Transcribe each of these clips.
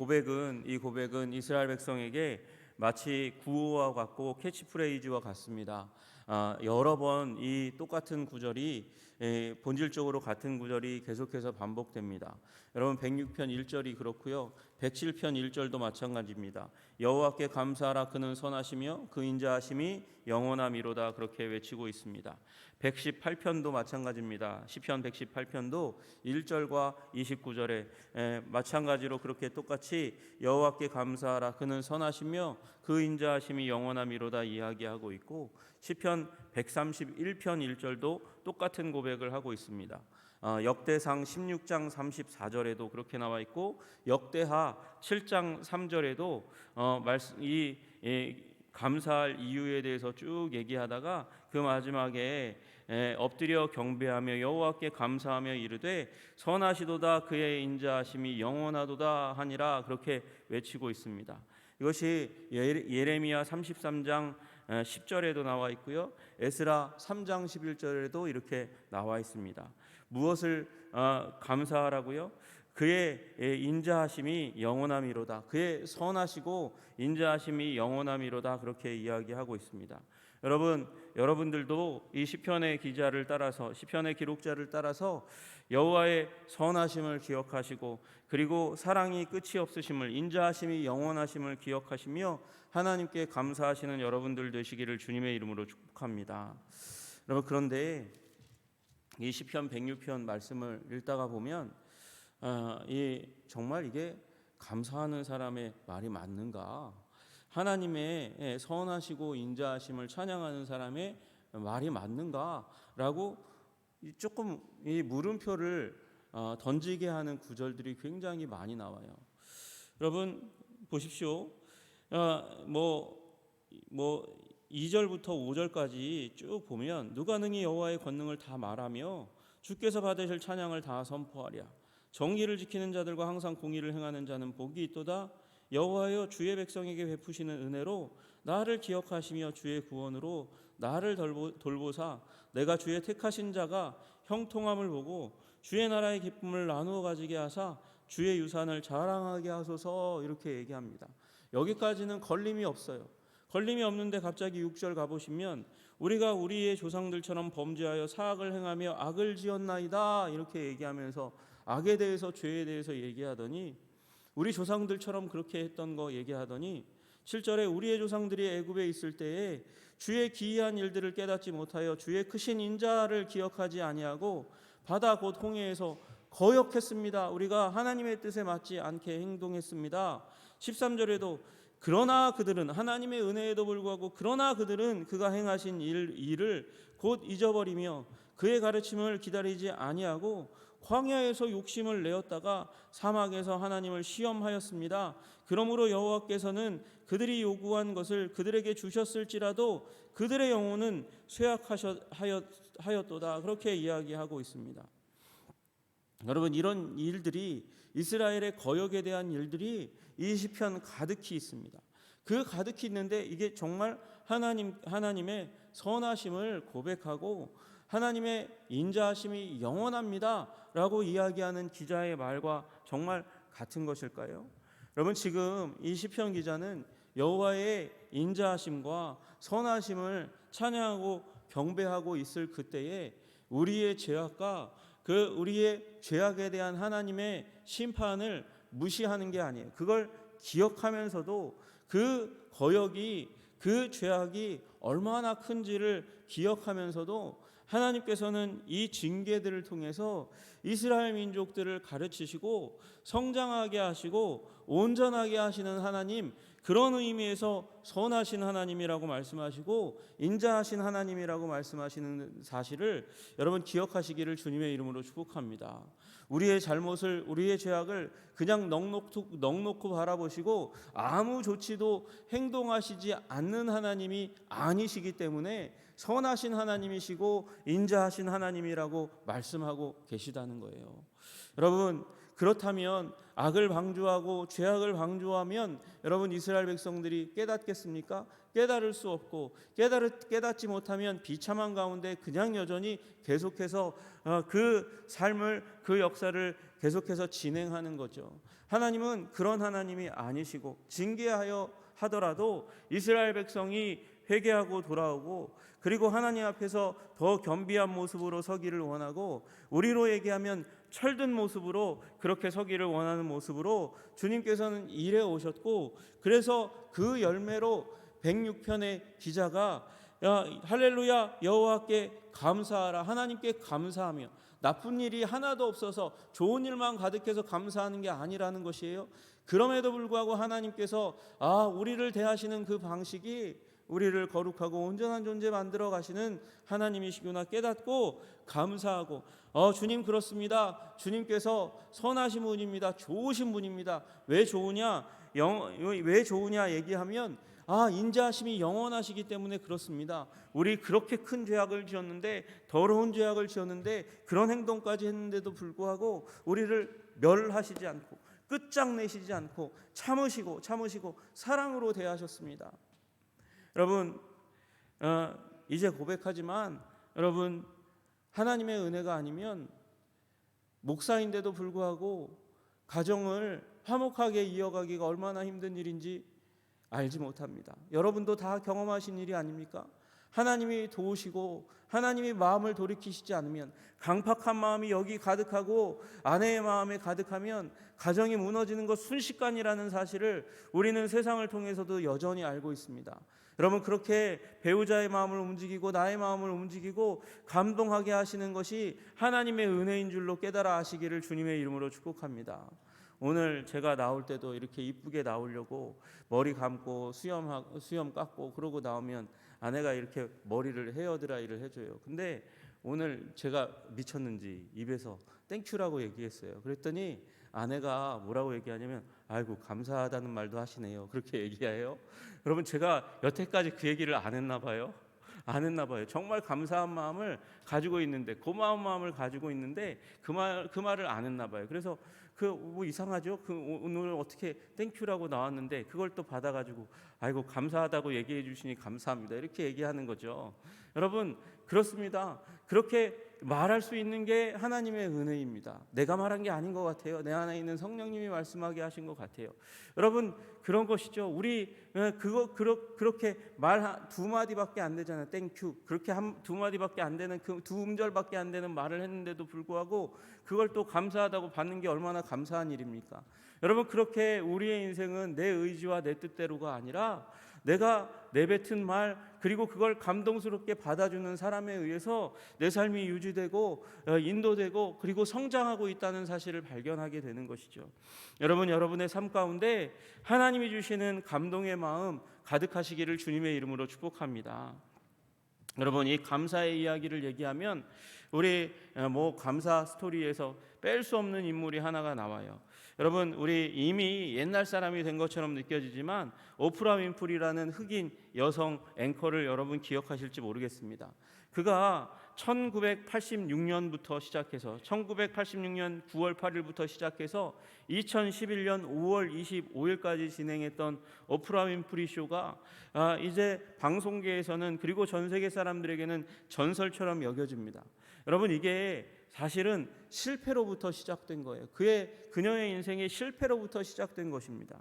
이 고백은 이스라엘 백성에게 마치 구호와 같고 캐치프레이즈와 같습니다. 여러 번 이 똑같은 구절이 본질적으로 같은 구절이 계속해서 반복됩니다. 여러분 106편 1절이 그렇고요. 107편 1절도 마찬가지입니다. 여호와께 감사하라 그는 선하시며 그 인자하심이 영원함이로다 그렇게 외치고 있습니다. 118편도 마찬가지입니다. 시편 118편도 1절과 29절에 마찬가지로 그렇게 똑같이 여호와께 감사하라 그는 선하시며 그 인자하심이 영원함이로다 이야기하고 있고 시편 131편 1절도 똑같은 고백을 하고 있습니다. 역대상 16장 34절에도 그렇게 나와 있고 역대하 7장 3절에도 이 감사할 이유에 대해서 쭉 얘기하다가 그 마지막에 엎드려 경배하며 여호와께 감사하며 이르되 선하시도다 그의 인자하심이 영원하도다 하니라 그렇게 외치고 있습니다. 이것이 예레미야 33장 10절에도 나와 있고요. 에스라 3장 11절에도 이렇게 나와 있습니다. 무엇을 감사하라고요? 그의 인자하심이 영원함이로다. 그의 선하시고 인자하심이 영원함이로다. 그렇게 이야기하고 있습니다. 여러분들도 이 시편의 기자를 따라서 시편의 기록자를 따라서 여호와의 선하심을 기억하시고 그리고 사랑이 끝이 없으심을 인자하심이 영원하심을 기억하시며 하나님께 감사하시는 여러분들 되시기를 주님의 이름으로 축복합니다. 여러분 그런데 이 시편 106편 말씀을 읽다가 보면 정말 이게 감사하는 사람의 말이 맞는가? 하나님의 선하시고 인자하심을 찬양하는 사람의 말이 맞는가라고 조금 이 물음표를 던지게 하는 구절들이 굉장히 많이 나와요. 여러분 보십시오. 2절부터 5절까지 쭉 보면 누가 능히 여호와의 권능을 다 말하며 주께서 받으실 찬양을 다 선포하랴. 정의를 지키는 자들과 항상 공의를 행하는 자는 복이 있도다. 여호와여 주의 백성에게 베푸시는 은혜로 나를 기억하시며 주의 구원으로 나를 돌보사 내가 주의 택하신 자가 형통함을 보고 주의 나라의 기쁨을 나누어 가지게 하사 주의 유산을 자랑하게 하소서 이렇게 얘기합니다. 여기까지는 걸림이 없어요. 걸림이 없는데 갑자기 6절 가보시면 우리가 우리의 조상들처럼 범죄하여 사악을 행하며 악을 지었나이다 이렇게 얘기하면서 악에 대해서 죄에 대해서 얘기하더니 우리 조상들처럼 그렇게 했던 거 얘기하더니 7절에 우리의 조상들이 애굽에 있을 때에 주의 기이한 일들을 깨닫지 못하여 주의 크신 인자를 기억하지 아니하고 바다 곧 홍해에서 거역했습니다. 우리가 하나님의 뜻에 맞지 않게 행동했습니다. 13절에도 그러나 그들은 하나님의 은혜에도 불구하고 그러나 그들은 그가 행하신 일을 곧 잊어버리며 그의 가르침을 기다리지 아니하고 광야에서 욕심을 내었다가 사막에서 하나님을 시험하였습니다. 그러므로 여호와께서는 그들이 요구한 것을 그들에게 주셨을지라도 그들의 영혼은 쇠약하였도다. 그렇게 이야기하고 있습니다. 여러분 이런 일들이 이스라엘의 거역에 대한 일들이 이 시편 가득히 있습니다. 그 가득히 있는데 이게 정말 하나님의 선하심을 고백하고 하나님의 인자하심이 영원합니다 라고 이야기하는 기자의 말과 정말 같은 것일까요? 여러분 지금 이 시편 기자는 여호와의 인자하심과 선하심을 찬양하고 경배하고 있을 그때에 우리의 죄악과 우리의 죄악에 대한 하나님의 심판을 무시하는 게 아니에요. 그걸 기억하면서도 그 거역이 그 죄악이 얼마나 큰지를 기억하면서도 하나님께서는 이 징계들을 통해서 이스라엘 민족들을 가르치시고 성장하게 하시고 온전하게 하시는 하나님, 그런 의미에서 선하신 하나님이라고 말씀하시고 인자하신 하나님이라고 말씀하시는 사실을 여러분 기억하시기를 주님의 이름으로 축복합니다. 우리의 잘못을, 우리의 죄악을 그냥 넉넉히 바라보시고 아무 조치도 행동하시지 않는 하나님이 아니시기 때문에 선하신 하나님이시고 인자하신 하나님이라고 말씀하고 계시다는 거예요. 여러분 그렇다면 악을 방주하고 죄악을 방주하면 여러분 이스라엘 백성들이 깨닫겠습니까? 깨달을 수 없고 깨닫지 못하면 비참한 가운데 그냥 여전히 계속해서 그 삶을 그 역사를 계속해서 진행하는 거죠. 하나님은 그런 하나님이 아니시고 징계하여 하더라도 이스라엘 백성이 회개하고 돌아오고 그리고 하나님 앞에서 더 겸비한 모습으로 서기를 원하고 우리로 얘기하면 철든 모습으로 그렇게 서기를 원하는 모습으로 주님께서는 일해 오셨고 그래서 그 열매로 106편의 기자가 할렐루야 여호와께 감사하라 하나님께 감사하며 나쁜 일이 하나도 없어서 좋은 일만 가득해서 감사하는 게 아니라는 것이에요. 그럼에도 불구하고 하나님께서 우리를 대하시는 그 방식이 우리를 거룩하고 온전한 존재 만들어 가시는 하나님이시구나 깨닫고 감사하고 주님 그렇습니다. 주님께서 선하신 분입니다. 좋으신 분입니다. 왜 좋으냐? 왜 좋으냐 얘기하면 인자하심이 영원하시기 때문에 그렇습니다. 우리 그렇게 큰 죄악을 지었는데 더러운 죄악을 지었는데 그런 행동까지 했는데도 불구하고 우리를 멸하시지 않고 끝장내시지 않고 참으시고 사랑으로 대하셨습니다. 여러분 이제 고백하지만 여러분 하나님의 은혜가 아니면 목사인데도 불구하고 가정을 화목하게 이어가기가 얼마나 힘든 일인지 알지 못합니다. 여러분도 다 경험하신 일이 아닙니까? 하나님이 도우시고 하나님이 마음을 돌이키시지 않으면 강팍한 마음이 여기 가득하고 아내의 마음에 가득하면 가정이 무너지는 것 순식간이라는 사실을 우리는 세상을 통해서도 여전히 알고 있습니다. 여러분 그렇게 배우자의 마음을 움직이고 나의 마음을 움직이고 감동하게 하시는 것이 하나님의 은혜인 줄로 깨달아 아시기를 주님의 이름으로 축복합니다. 오늘 제가 나올 때도 이렇게 이쁘게 나오려고 머리 감고 수염 깎고 그러고 나오면 아내가 이렇게 머리를 헤어드라이를 해줘요. 근데 오늘 제가 미쳤는지 입에서 땡큐라고 얘기했어요. 그랬더니 아내가 뭐라고 얘기하냐면 아이고 감사하다는 말도 하시네요. 그렇게 얘기해요. 여러분 제가 여태까지 그 얘기를 안 했나 봐요. 정말 감사한 마음을 가지고 있는데 고마운 마음을 가지고 있는데 그 말을 안 했나 봐요. 그래서 뭐 이상하죠. 오늘 어떻게 땡큐라고 나왔는데 그걸 또 받아가지고 아이고 감사하다고 얘기해 주시니 감사합니다. 이렇게 얘기하는 거죠. 여러분 그렇습니다. 그렇게 말할 수 있는 게 하나님의 은혜입니다. 내가 말한 게 아닌 것 같아요. 내 안에 있는 성령님이 말씀하게 하신 것 같아요. 여러분 그런 것이죠. 우리 그렇게 말 두 마디밖에 안 되잖아요. 땡큐 그렇게 두 마디밖에 안 되는 그 두 음절밖에 안 되는 말을 했는데도 불구하고 그걸 또 감사하다고 받는 게 얼마나 감사한 일입니까? 여러분 그렇게 우리의 인생은 내 의지와 내 뜻대로가 아니라 내가 내뱉은 말 그리고 그걸 감동스럽게 받아주는 사람에 의해서 내 삶이 유지되고 인도되고 그리고 성장하고 있다는 사실을 발견하게 되는 것이죠. 여러분의 삶 가운데 하나님이 주시는 감동의 마음 가득하시기를 주님의 이름으로 축복합니다. 여러분 이 감사의 이야기를 얘기하면 우리 감사 스토리에서 뺄 수 없는 인물이 하나가 나와요. 여러분 우리 이미 옛날 사람이 된 것처럼 느껴지지만 오프라 윈프리라는 흑인 여성 앵커를 여러분 기억하실지 모르겠습니다. 그가 1986년부터 시작해서 1986년 9월 8일부터 시작해서 2011년 5월 25일까지 진행했던 오프라 윈프리 쇼가 이제 방송계에서는 그리고 전 세계 사람들에게는 전설처럼 여겨집니다. 여러분 이게 사실은 실패로부터 시작된 거예요. 그녀의 인생의 실패로부터 시작된 것입니다.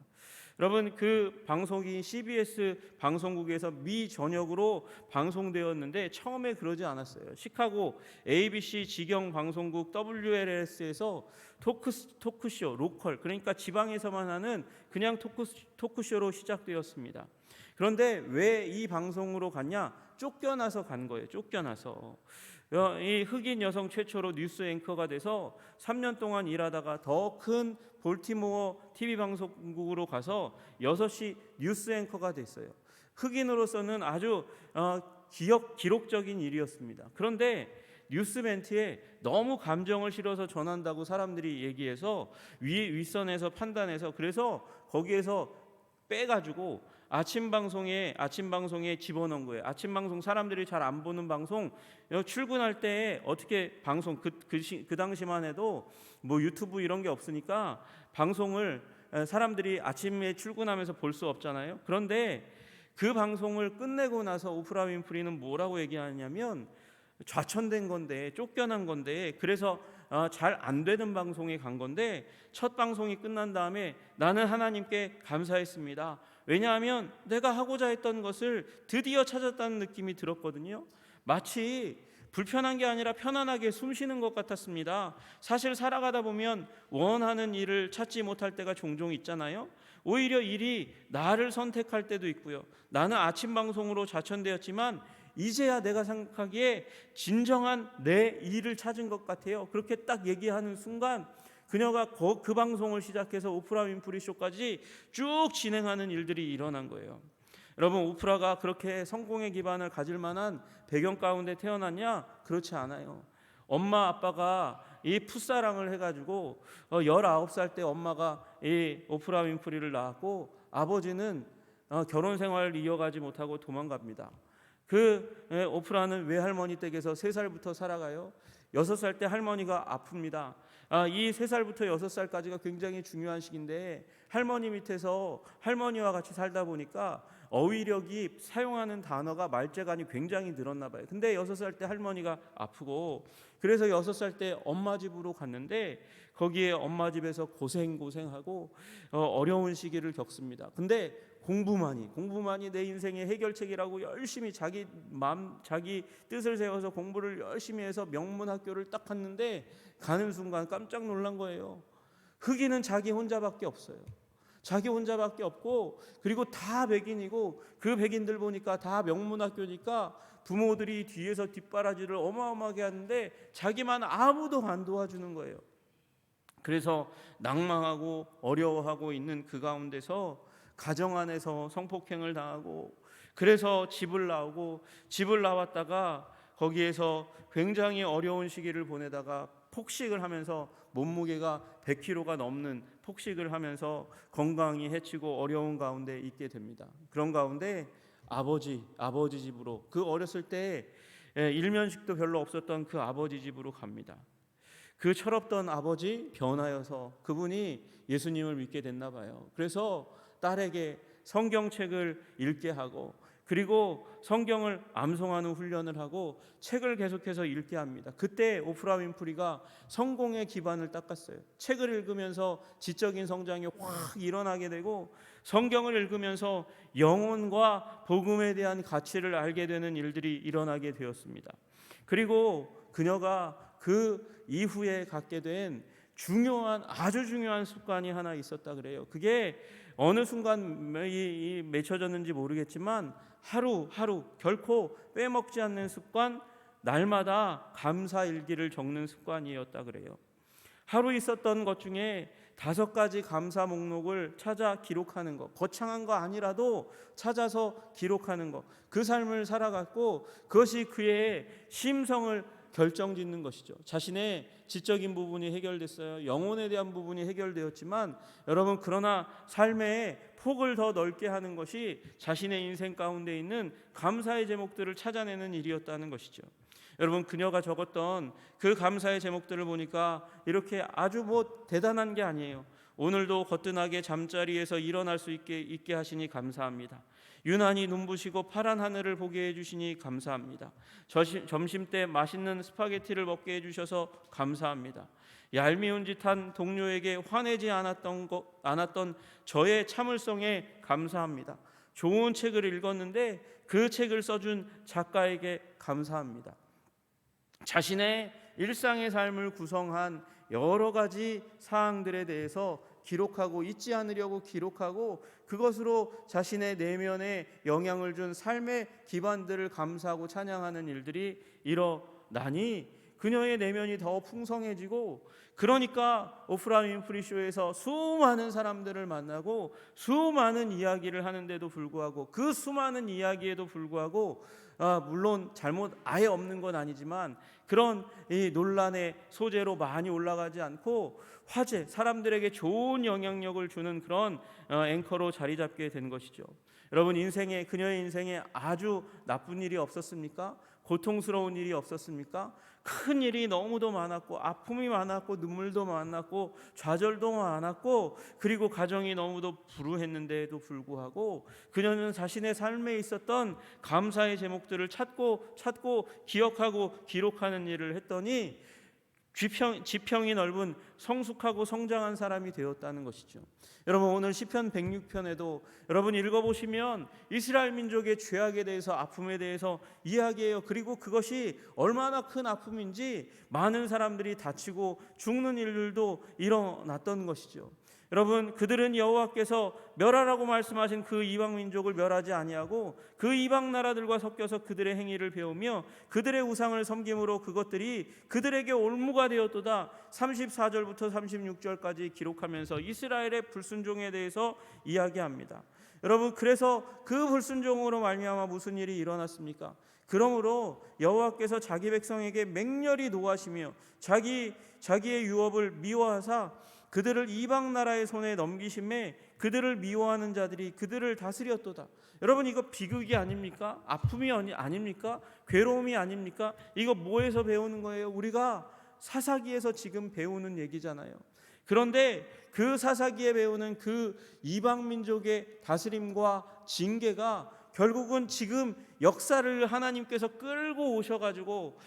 여러분 그 방송이 CBS 방송국에서 미 전역으로 방송되었는데 처음에 그러지 않았어요. 시카고 ABC 직영 방송국 WLS에서 토크쇼 로컬 그러니까 지방에서만 하는 그냥 토크쇼로 시작되었습니다. 그런데 왜 이 방송으로 갔냐? 쫓겨나서 간 거예요. 쫓겨나서. 이 흑인 여성 최초로 뉴스 앵커가 돼서 3년 동안 일하다가 더 큰 볼티모어 TV 방송국으로 가서 6시 뉴스 앵커가 됐어요. 흑인으로서는 아주 기록적인 일이었습니다. 그런데 뉴스 멘트에 너무 감정을 실어서 전한다고 사람들이 얘기해서 윗선에서 판단해서 그래서 거기에서 빼가지고 아침 방송에 집어넣은 거예요. 아침 방송 사람들이 잘 안 보는 방송 출근할 때 어떻게 방송 그 당시만 해도 뭐 유튜브 이런 게 없으니까 방송을 사람들이 아침에 출근하면서 볼 수 없잖아요. 그런데 그 방송을 끝내고 나서 오프라 윈프리는 뭐라고 얘기하냐면 좌천된 건데 쫓겨난 건데 그래서 잘 안 되는 방송에 간 건데 첫 방송이 끝난 다음에 나는 하나님께 감사했습니다. 왜냐하면 내가 하고자 했던 것을 드디어 찾았다는 느낌이 들었거든요. 마치 불편한 게 아니라 편안하게 숨 쉬는 것 같았습니다. 사실 살아가다 보면 원하는 일을 찾지 못할 때가 종종 있잖아요. 오히려 일이 나를 선택할 때도 있고요. 나는 아침 방송으로 좌천되었지만 이제야 내가 생각하기에 진정한 내 일을 찾은 것 같아요. 그렇게 딱 얘기하는 순간 그녀가 그 방송을 시작해서 오프라 윈프리 쇼까지 쭉 진행하는 일들이 일어난 거예요. 여러분, 오프라가 그렇게 성공의 기반을 가질 만한 배경 가운데 태어났냐? 그렇지 않아요. 엄마 아빠가 이 풋사랑을 해가지고 19살 때 엄마가 이 오프라 윈프리를 낳았고 아버지는 결혼 생활을 이어가지 못하고 도망갑니다. 오프라는 외할머니 댁에서 3살부터 살아가요. 6살 때 할머니가 아픕니다. 이 3살부터 6살까지가 굉장히 중요한 시기인데 할머니 밑에서 할머니와 같이 살다 보니까 어휘력이 사용하는 단어가 말재간이 굉장히 늘었나 봐요. 근데 6살 때 할머니가 아프고 그래서 6살 때 엄마 집으로 갔는데 거기에 엄마 집에서 고생하고 어려운 시기를 겪습니다. 근데 공부만이 내 인생의 해결책이라고 열심히 자기 뜻을 세워서 공부를 열심히 해서 명문 학교를 딱 갔는데 가는 순간 깜짝 놀란 거예요. 흑인은 자기 혼자밖에 없어요. 자기 혼자밖에 없고 그리고 다 백인이고 그 백인들 보니까 다 명문 학교니까 부모들이 뒤에서 뒷바라지를 어마어마하게 하는데 자기만 아무도 안 도와주는 거예요. 그래서 낭망하고 어려워하고 있는 그 가운데서 가정 안에서 성폭행을 당하고 그래서 집을 나왔다가 거기에서 굉장히 어려운 시기를 보내다가 폭식을 하면서 몸무게가 100kg가 넘는 폭식을 하면서 건강이 해치고 어려운 가운데 있게 됩니다. 그런 가운데 아버지 집으로 그 어렸을 때 일면식도 별로 없었던 그 아버지 집으로 갑니다. 그 철없던 아버지 변하여서 그분이 예수님을 믿게 됐나 봐요. 그래서 딸에게 성경책을 읽게 하고 그리고 성경을 암송하는 훈련을 하고 책을 계속해서 읽게 합니다. 그때 오프라 윈프리가 성공의 기반을 닦았어요. 책을 읽으면서 지적인 성장이 확 일어나게 되고 성경을 읽으면서 영혼과 복음에 대한 가치를 알게 되는 일들이 일어나게 되었습니다. 그리고 그녀가 그 이후에 갖게 된 아주 중요한 습관이 하나 있었다 그래요. 그게 어느 순간 맺혀졌는지 모르겠지만 하루 결코 빼먹지 않는 습관, 날마다 감사 일기를 적는 습관이었다 그래요. 하루 있었던 것 중에 5가지 감사 목록을 찾아 기록하는 것, 거창한 거 아니라도 찾아서 기록하는 것, 그 삶을 살아갔고 그것이 그의 심성을 결정짓는 것이죠. 자신의 지적인 부분이 해결됐어요. 영혼에 대한 부분이 해결되었지만 여러분, 그러나 삶의 폭을 더 넓게 하는 것이 자신의 인생 가운데 있는 감사의 제목들을 찾아내는 일이었다는 것이죠. 여러분, 그녀가 적었던 그 감사의 제목들을 보니까 이렇게 아주 대단한 게 아니에요. 오늘도 거뜬하게 잠자리에서 일어날 수 있게 하시니 감사합니다. 유난히 눈부시고 파란 하늘을 보게 해주시니 감사합니다. 점심때 맛있는 스파게티를 먹게 해주셔서 감사합니다. 얄미운 짓한 동료에게 화내지 않았던 저의 참을성에 감사합니다. 좋은 책을 읽었는데 그 책을 써준 작가에게 감사합니다. 자신의 일상의 삶을 구성한 여러 가지 사항들에 대해서 기록하고 잊지 않으려고 기록하고 그것으로 자신의 내면에 영향을 준 삶의 기반들을 감사하고 찬양하는 일들이 일어나니 그녀의 내면이 더 풍성해지고 그러니까 오프라 윈프리 쇼에서 수많은 사람들을 만나고 수많은 이야기를 하는데도 불구하고 그 수많은 이야기에도 불구하고 물론 잘못 아예 없는 건 아니지만 그런 이 논란의 소재로 많이 올라가지 않고 화제, 사람들에게 좋은 영향력을 주는 그런 앵커로 자리 잡게 된 것이죠. 여러분, 그녀의 인생에 아주 나쁜 일이 없었습니까? 고통스러운 일이 없었습니까? 큰 일이 너무도 많았고 아픔이 많았고 눈물도 많았고 좌절도 많았고 그리고 가정이 너무도 불우했는데도 불구하고 그녀는 자신의 삶에 있었던 감사의 제목들을 찾고 기억하고 기록하는 일을 했더니 지평이 넓은 성숙하고 성장한 사람이 되었다는 것이죠. 여러분, 오늘 시편 106편에도 여러분 읽어보시면 이스라엘 민족의 죄악에 대해서, 아픔에 대해서 이야기해요. 그리고 그것이 얼마나 큰 아픔인지 많은 사람들이 다치고 죽는 일들도 일어났던 것이죠. 여러분, 그들은 여호와께서 멸하라고 말씀하신 그 이방 민족을 멸하지 아니하고 그 이방 나라들과 섞여서 그들의 행위를 배우며 그들의 우상을 섬김으로 그것들이 그들에게 올무가 되었도다. 34절부터 36절까지 기록하면서 이스라엘의 불순종에 대해서 이야기합니다. 여러분, 그래서 그 불순종으로 말미암아 무슨 일이 일어났습니까? 그러므로 여호와께서 자기 백성에게 맹렬히 노하시며 자기의 유업을 미워하사 그들을 이방 나라의 손에 넘기심에 그들을 미워하는 자들이 그들을 다스렸도다. 여러분, 이거 비극이 아닙니까? 아픔이 아닙니까? 괴로움이 아닙니까? 이거 뭐에서 배우는 거예요? 우리가 사사기에서 지금 배우는 얘기잖아요. 그런데 그 사사기에 배우는 그 이방 민족의 다스림과 징계가 결국은 지금 역사를 하나님께서 끌고 오셔가지고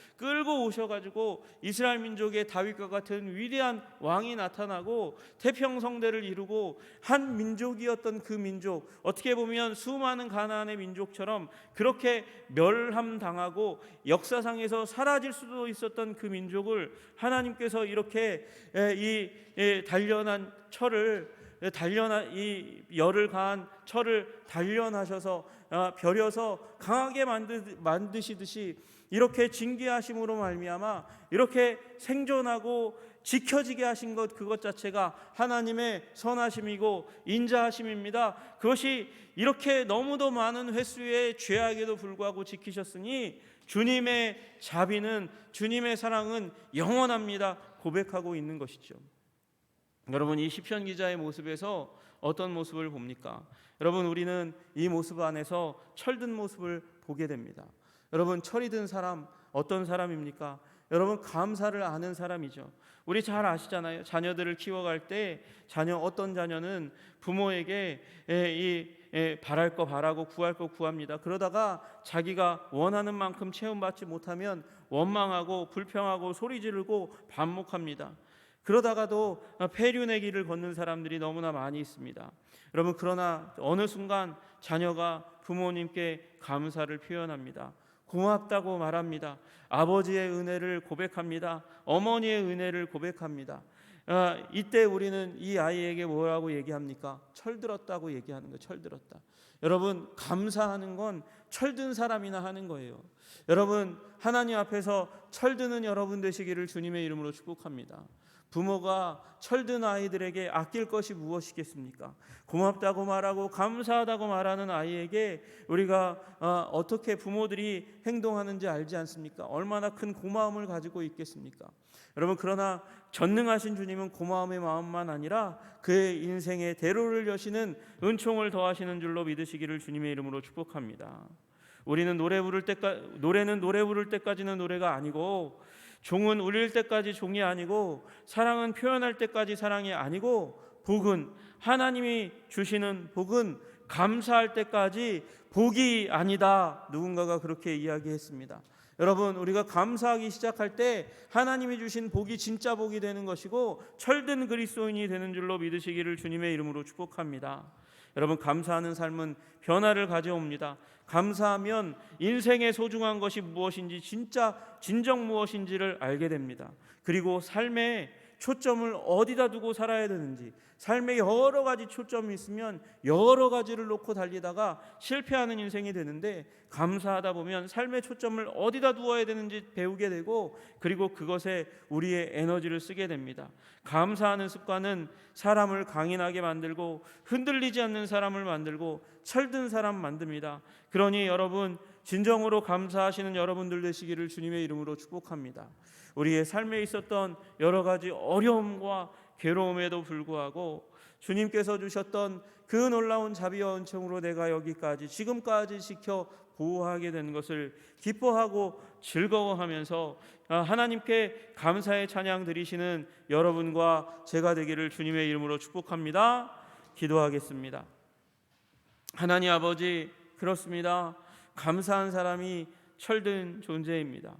이스라엘 민족의 다윗과 같은 위대한 왕이 나타나고 태평성대를 이루고 한 민족이었던 그 민족, 어떻게 보면 수많은 가나안의 민족처럼 그렇게 멸함당하고 역사상에서 사라질 수도 있었던 그 민족을 하나님께서 이렇게 이 단련한 이 열을 가한 철을 단련하셔서 벼려서 강하게 만드시듯이 이렇게 징계하심으로 말미암아 이렇게 생존하고 지켜지게 하신 그것 자체가 하나님의 선하심이고 인자하심입니다. 그것이 이렇게 너무도 많은 횟수의 죄악에도 불구하고 지키셨으니 주님의 자비는, 주님의 사랑은 영원합니다 고백하고 있는 것이죠. 여러분, 이 시편 기자의 모습에서 어떤 모습을 봅니까? 여러분, 우리는 이 모습 안에서 철든 모습을 보게 됩니다. 여러분, 철이 든 사람 어떤 사람입니까? 여러분, 감사를 아는 사람이죠. 우리 잘 아시잖아요. 자녀들을 키워갈 때 어떤 자녀는 부모에게 바랄 거 바라고 구할 거 구합니다. 그러다가 자기가 원하는 만큼 체험받지 못하면 원망하고 불평하고 소리 지르고 반목합니다. 그러다가도 폐륜의 길을 걷는 사람들이 너무나 많이 있습니다. 여러분, 그러나 어느 순간 자녀가 부모님께 감사를 표현합니다. 고맙다고 말합니다. 아버지의 은혜를 고백합니다. 어머니의 은혜를 고백합니다. 이때 우리는 이 아이에게 뭐라고 얘기합니까? 철들었다고 얘기하는 거예요. 철들었다. 여러분, 감사하는 건 철든 사람이나 하는 거예요. 여러분, 하나님 앞에서 철드는 여러분 되시기를 주님의 이름으로 축복합니다. 부모가 철든 아이들에게 아낄 것이 무엇이겠습니까? 고맙다고 말하고 감사하다고 말하는 아이에게 우리가 어떻게 부모들이 행동하는지 알지 않습니까? 얼마나 큰 고마움을 가지고 있겠습니까? 여러분, 그러나 전능하신 주님은 고마움의 마음만 아니라 그의 인생에 대로를 여시는 은총을 더하시는 줄로 믿으시기를 주님의 이름으로 축복합니다. 우리는 노래는 노래 부를 때까지는 노래가 아니고, 종은 울릴 때까지 종이 아니고, 사랑은 표현할 때까지 사랑이 아니고, 복은, 하나님이 주시는 복은 감사할 때까지 복이 아니다. 누군가가 그렇게 이야기했습니다. 여러분, 우리가 감사하기 시작할 때 하나님이 주신 복이 진짜 복이 되는 것이고 철든 그리스도인이 되는 줄로 믿으시기를 주님의 이름으로 축복합니다. 여러분, 감사하는 삶은 변화를 가져옵니다. 감사하면 인생의 소중한 것이 무엇인지, 진정 무엇인지를 알게 됩니다. 그리고 삶의 초점을 어디다 두고 살아야 되는지, 삶에 여러 가지 초점이 있으면 여러 가지를 놓고 달리다가 실패하는 인생이 되는데, 감사하다 보면 삶의 초점을 어디다 두어야 되는지 배우게 되고, 그리고 그것에 우리의 에너지를 쓰게 됩니다. 감사하는 습관은 사람을 강인하게 만들고 흔들리지 않는 사람을 만들고 철든 사람 만듭니다. 그러니 여러분, 진정으로 감사하시는 여러분들 되시기를 주님의 이름으로 축복합니다. 우리의 삶에 있었던 여러 가지 어려움과 괴로움에도 불구하고 주님께서 주셨던 그 놀라운 자비와 은총으로 내가 여기까지 지금까지 지켜 보호하게 된 것을 기뻐하고 즐거워하면서 하나님께 감사의 찬양 드리시는 여러분과 제가 되기를 주님의 이름으로 축복합니다. 기도하겠습니다. 하나님 아버지, 그렇습니다. 감사한 사람이 철든 존재입니다.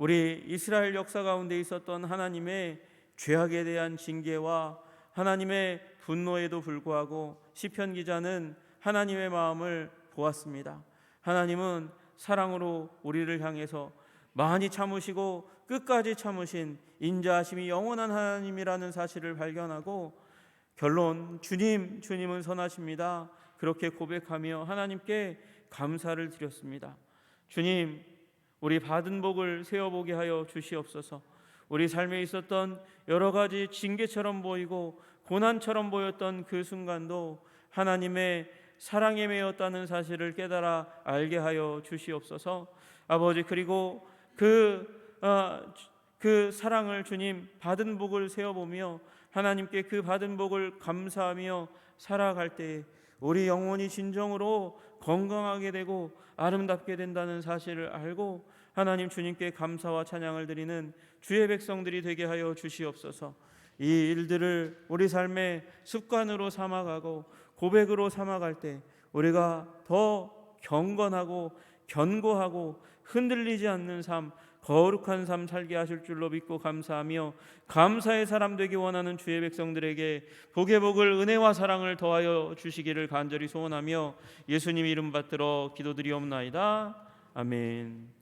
우리 이스라엘 역사 가운데 있었던 하나님의 죄악에 대한 징계와 하나님의 분노에도 불구하고 시편 기자는 하나님의 마음을 보았습니다. 하나님은 사랑으로 우리를 향해서 많이 참으시고 끝까지 참으신 인자하심이 영원한 하나님이라는 사실을 발견하고 결론, 주님은 선하십니다. 그렇게 고백하며 하나님께 감사를 드렸습니다. 주님, 우리 받은 복을 세어보게 하여 주시옵소서. 우리 삶에 있었던 여러 가지 징계처럼 보이고 고난처럼 보였던 그 순간도 하나님의 사랑에 매였다는 사실을 깨달아 알게 하여 주시옵소서. 아버지, 그리고 그 사랑을 주님 받은 복을 세어보며 하나님께 그 받은 복을 감사하며 살아갈 때 우리 영혼이 진정으로 건강하게 되고 아름답게 된다는 사실을 알고 하나님 주님께 감사와 찬양을 드리는 주의 백성들이 되게 하여 주시옵소서. 이 일들을 우리 삶의 습관으로 삼아가고 고백으로 삼아갈 때 우리가 더 경건하고 견고하고 흔들리지 않는 삶, 거룩한 삶 살게 하실 줄로 믿고 감사하며 감사의 사람 되기 원하는 주의 백성들에게 복의 복을 은혜와 사랑을 더하여 주시기를 간절히 소원하며 예수님 이름 받들어 기도드리옵나이다. 아멘.